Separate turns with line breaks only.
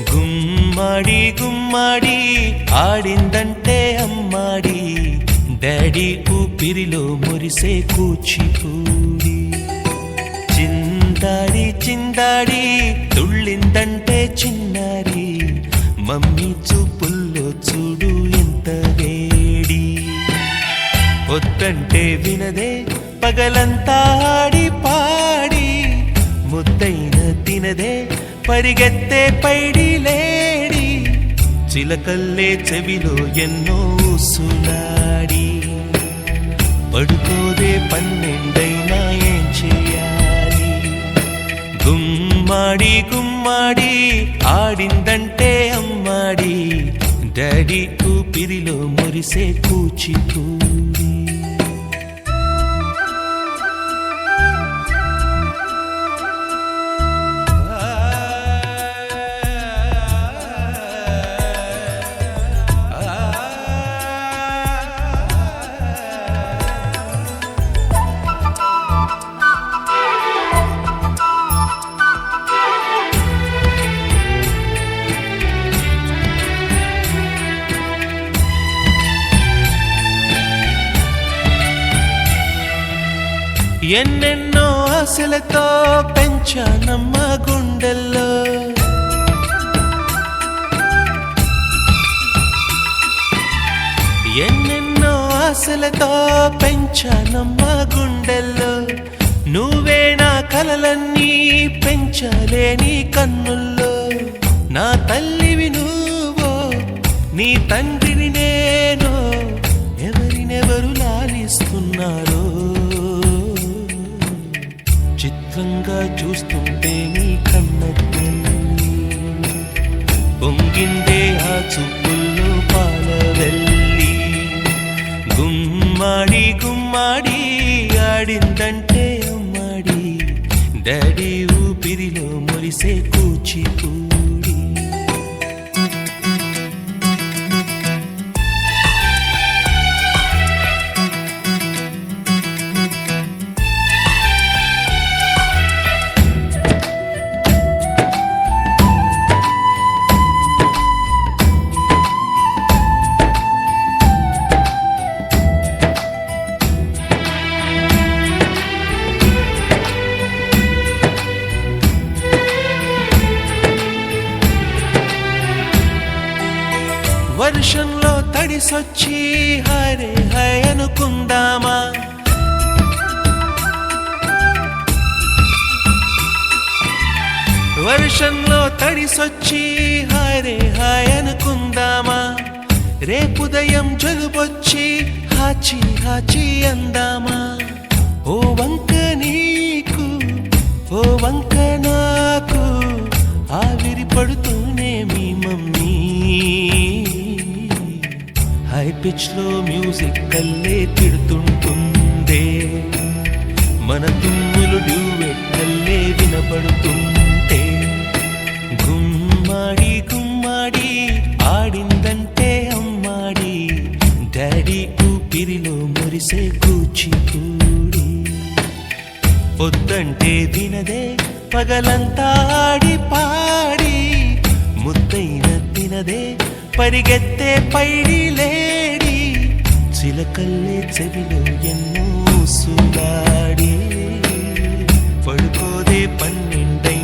గుమ్మాడి గుమ్మాడి ఆడిందంటే అమ్మాడి, డాడీ ఊపిరిలో మురిసే కూచిపూడి. చిందాడి చిందాడి తుళ్ళిందంటే చిన్నారి, మమ్మీ చూపుల్లో చూడు ఎంత వేడి. వద్దంటే వినదే పగలంతా ఆడి పాడి, ముద్దైన తినదే పరిగెత్తే పైడి లేడి. చిలకల్లే చెవిలో ఎన్నో సులాడి, పడుకోదే పన్నెండైనా ఏం చేయాలి. గుమ్మాడి గుమ్మాడి ఆడిందంటే అమ్మాడి, డాడీ ఊపిరిలో మురిసే కూచిపూడి. ఎన్నెన్నో ఆశలతో పెంచానమ్మ గుండెల్లో, ఎన్నెన్నో ఆశలతో పెంచానమ్మ గుండెల్లో. నువ్వే నా కలలన్నీ పెంచాలే నీ కన్నుల్లో. నా తల్లివి నువ్వో నీ తండ్రిని నేను, ఎవరినెవరు లాలిస్తున్నారో. చిత్రంగా చూస్తుంటే నీ కన్న తల్లి, పొంగిందే ఆ చూపుల్లో పాలవెల్లి. గుమ్మాడి గుమ్మాడి ఆడిందంటే అమ్మాడి, డాడీ ఊపిరిలో మురిసే కూచిపూడి. వర్షంలో తడిసొచ్చి హరే హై అనుకుందామా, వర్షంలో తడిసొచ్చి హరే హై అనుకుందామా. రేపుదయం జలుబొచ్చి హాచి హాచి అందామా. ఓ వంక నీకు ఓ వంక నాకు, ఆవిరి పడుతూనే మీ మమ్మీ. హై పిచ్ లో మ్యూజిక్ కల్లే తిడుతుంటుందే, మన తుమ్ములు డ్యూయెట్ కల్లే వినపడుతుంటే. గుమ్మాడి గుమ్మాడి ఆడిందంటే అమ్మాడి, డాడీ ఊపిరిలో మురిసే కూచిపూడి. వద్దంటే వినదే పగలంతా ఆడి పాడి, ముద్దైన తినదే పరిగెత్తే పైడి లేడి. చిలకల్లే చెవిలో ఎన్నో సులాడి, పడుకోదే పన్నెండై